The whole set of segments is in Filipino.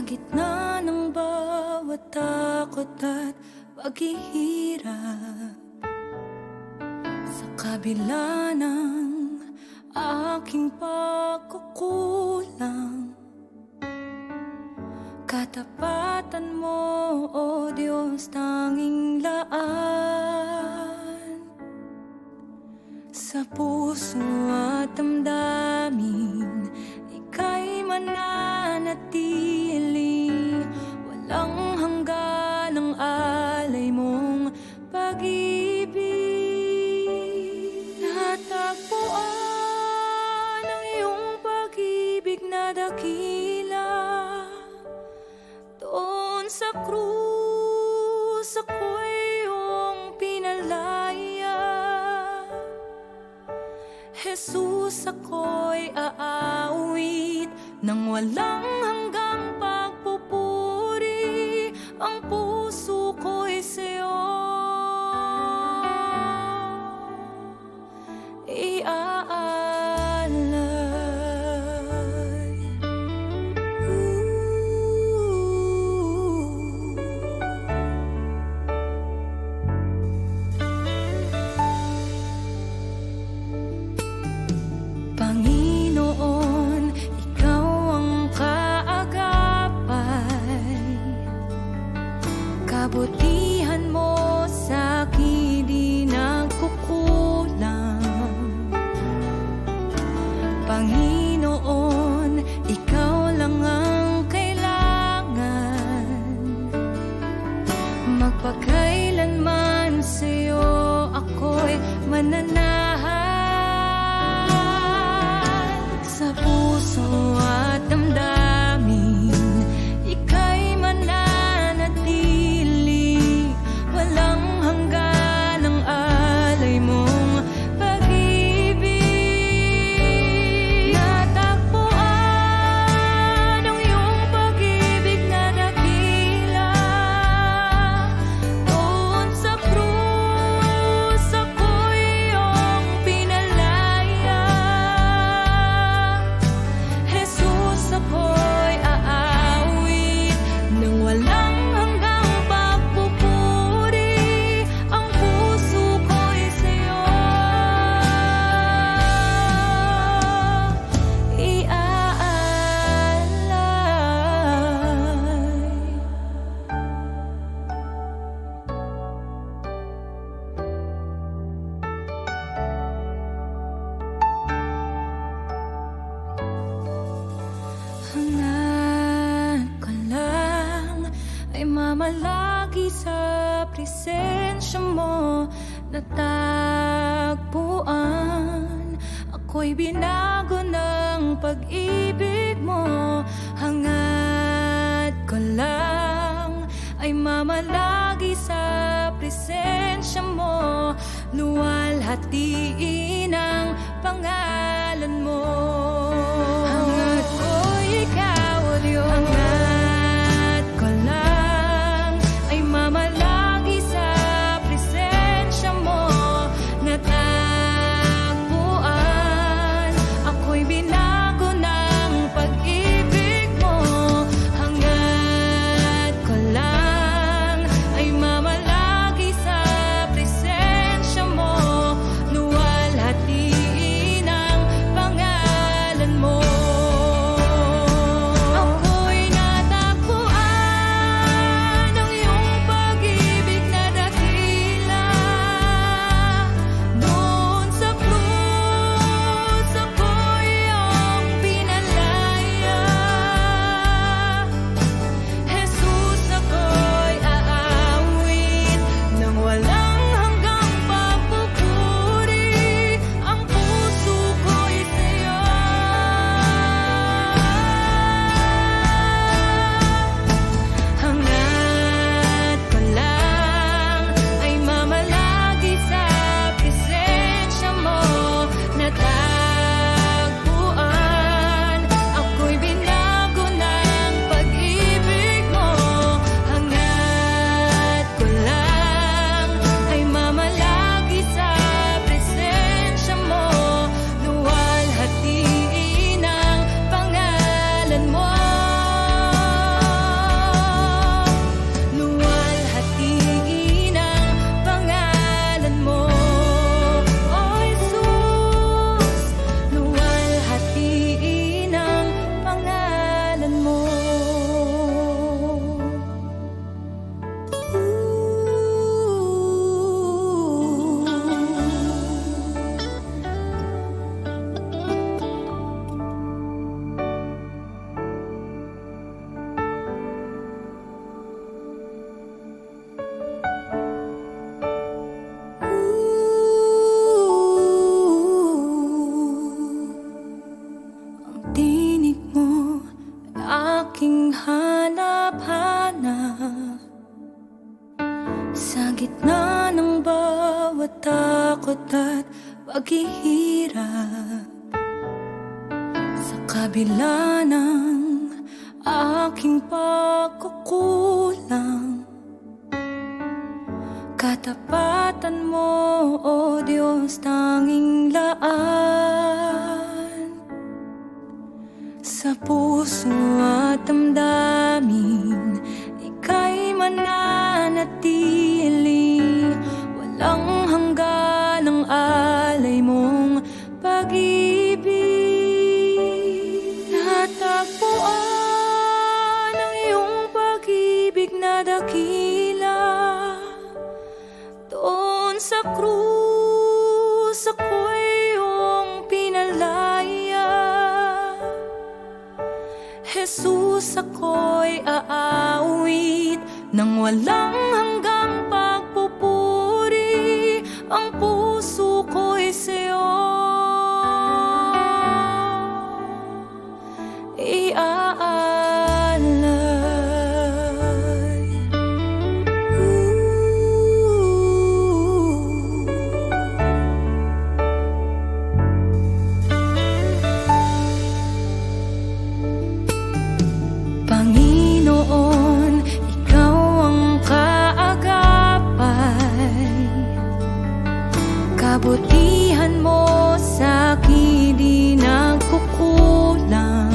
gitna ng bawat takot at paghihirap, sa kabila ng aking pagkukulang, katapatan mo, O Diyos, tanging laan sa puso at damdamin. Ika'y mananatili, walang hanggan ang alay mong pag-ibig. Natagpuan ang iyong pag-ibig na dakila. Doon sa krus ako'y iyong pinalaya. Jesus, ako'y aawit nang walang hanggang pagpupuri. Ang puso ko'y sa'yo iaalay. Panginoon, ikaw ang kaagapay, kabutihan mo sa'kin di nagkukulang. Panginoon, ikaw lang ang kailangan, magpakailanman sa'yo ako'y mananahan. Sa puso at damdamin, ika'y mananatili, walang hanggan ang alay mong pag-ibig. Natagpuan ang iyong pag-ibig na dakila. Doon sa krus ako'y iyong pinalaya. Jesus, ako'y aawit nang walang hanggang pagpupuri. Ang puso ko'y sa'yo iaalay. Hangad ko lang ay mamalagi sa presensya mo. Natagpuan, ako'y binago ng pag-ibig mo. Hangad ko lang ay mamalagi sa presensya mo. Luwalhatiin ang pangalan mo. Hangad ko'y ikaw, O Diyos. Hangad ko lang ay mamalagi sa presensya mo. Natagpuan, ako'y binago ng pag-ibig mo. Hangad ko lang ay mamalagi sa presensya mo. Luwalhatiin ang Sa gitna ng bawat takot at paghihirap, sa kabila ng aking pagkukulang, katapatan mo, O Diyos, tanging laan. Sa puso at damdamin, ika'y mananatili. Walang hanggan ang alay mong pag-ibig. Natagpuan ang iyong pag-ibig na dakila. Doon sa krus ako'y iyong pinalaya. Jesus, ako'y aawit nang walang hanggang pagpupuri. Ang puso ko'y sa'yo iaalay. Panginoon, ikaw ang kaagapay. Kabutihan mo sa'kin di nagkukulang.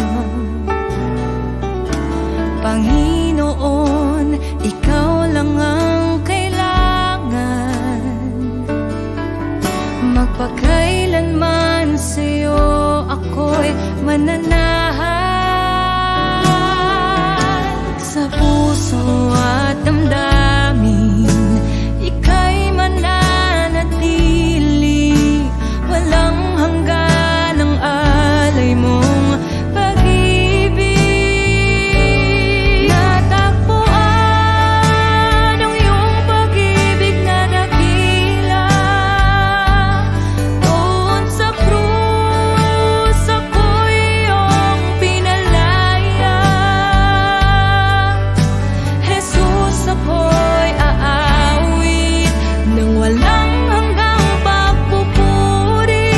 Panginoon, ikaw lang ang kailangan. Magpakailanman sa'yo ako'y mananahan. Sa puso at damdamin, ika'y mananatili. Walang hanggan ang alay mong pag-ibig. Natagpuan ang iyong pag-ibig na dakila. Doon sa krus ako'y iyong pinalaya. Jesus, ako'y aawit nang walang hanggang pagpupuri.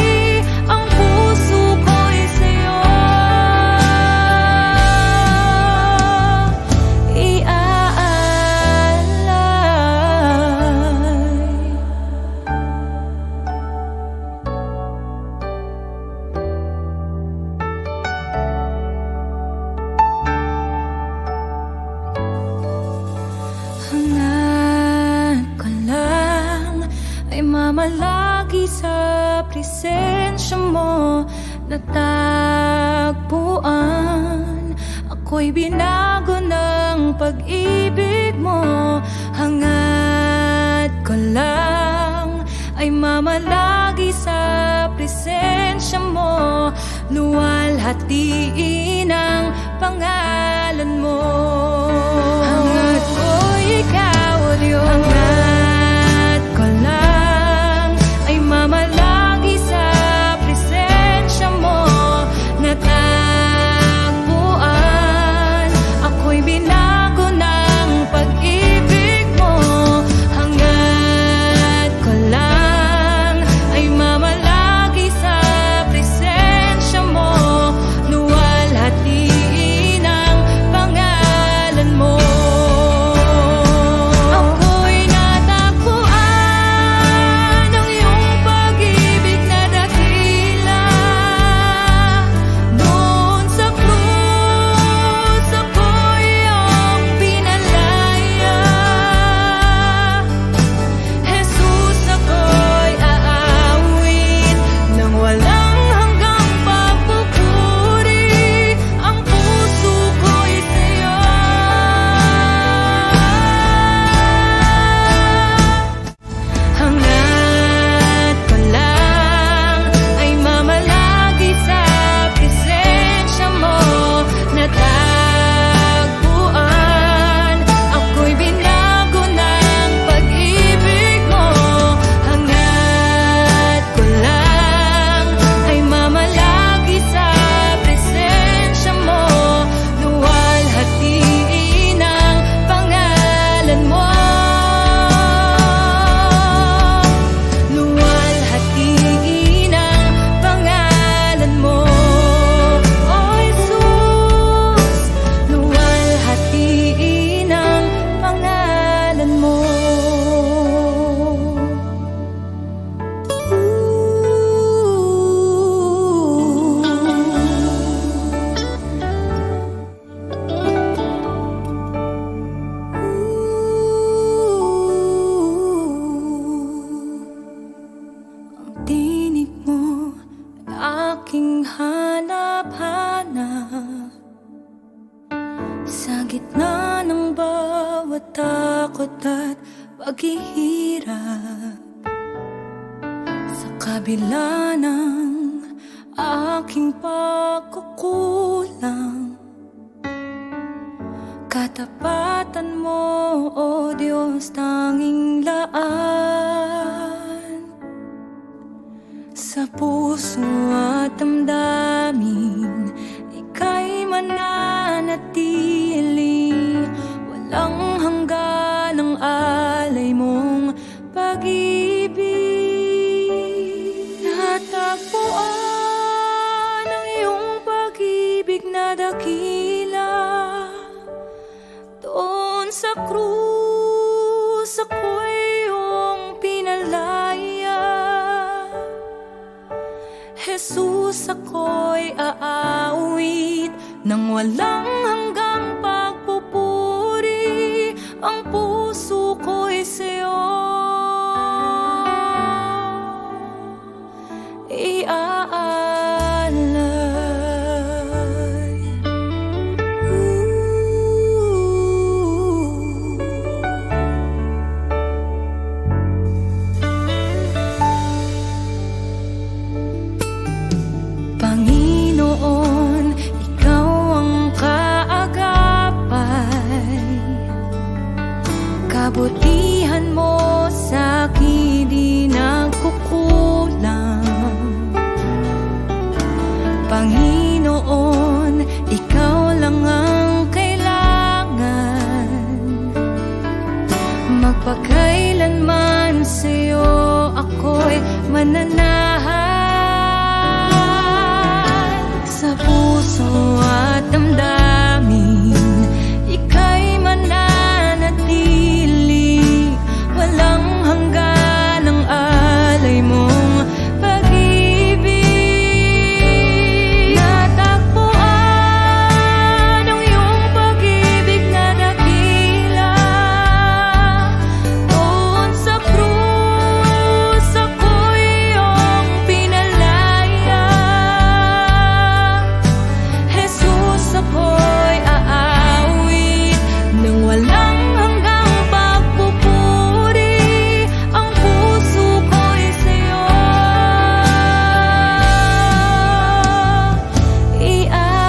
Ang puso ko'y sa'yo iaalay. Hangad ko lang ay mamalagi sa presensya mo. Natagpuan, ako'y binago ng pag-ibig mo. Hangad ko lang ay mamalagi sa presensya mo. Luwalhatiin ang pangalan mo. Hangad ko'y ikaw, O Diyos. Hangad ko lang ay mamalagi sa presensya mo. Natagpuan, ako'y binago ng pag-ibig mo. Hangad ko lang ay mamalagi sa presensya mo. Luwalhatiin ang pangalan mo. takot at paghihirap. Sa kabila ng aking pagkukulang, katapatan mo, O Diyos, tanging laan. Sa puso at damdamin, ika'y mananatili. Walang hanggan ang alay mong pag-ibig. Natagpuan ang iyong pag-ibig na dakila. Doon sa krus ako'y iyong pinalaya. Jesus, ako'y aawit nang walang hanggang pagpupuri. Ang puso ko'y sa'yo iaalay. Panginoon, ikaw ang kaagapay. Kabutihan mo sa'kin di nagkukulang. Panginoon, ikaw lang ang kailangan. Magpakailanman sa'yo ako'y mananahan. Sa puso at damdamin, ika'y mananatili. Walang hanggan ang alay mong pag-ibig. Natagpuan ang iyong pag-ibig na dakila. Doon sa krus ako'y iyong pinalaya. Jesus, ako'y aawit nang walang hanggang pagpupuri. Ang puso ko'y sa'yo iaalay.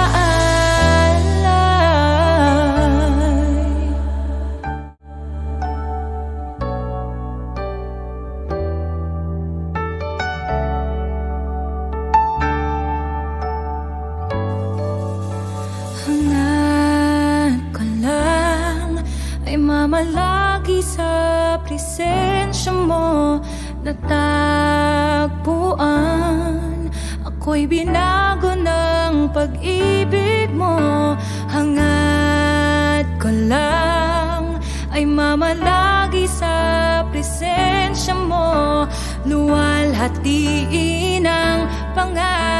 Hangad ko lang ay mamalagi sa presensya mo. Natagpuan, ako'y binago ng pag-ibig mo. Hangad ko lang ay mamalagi sa presensya mo. Luwalhatiin ang pangalan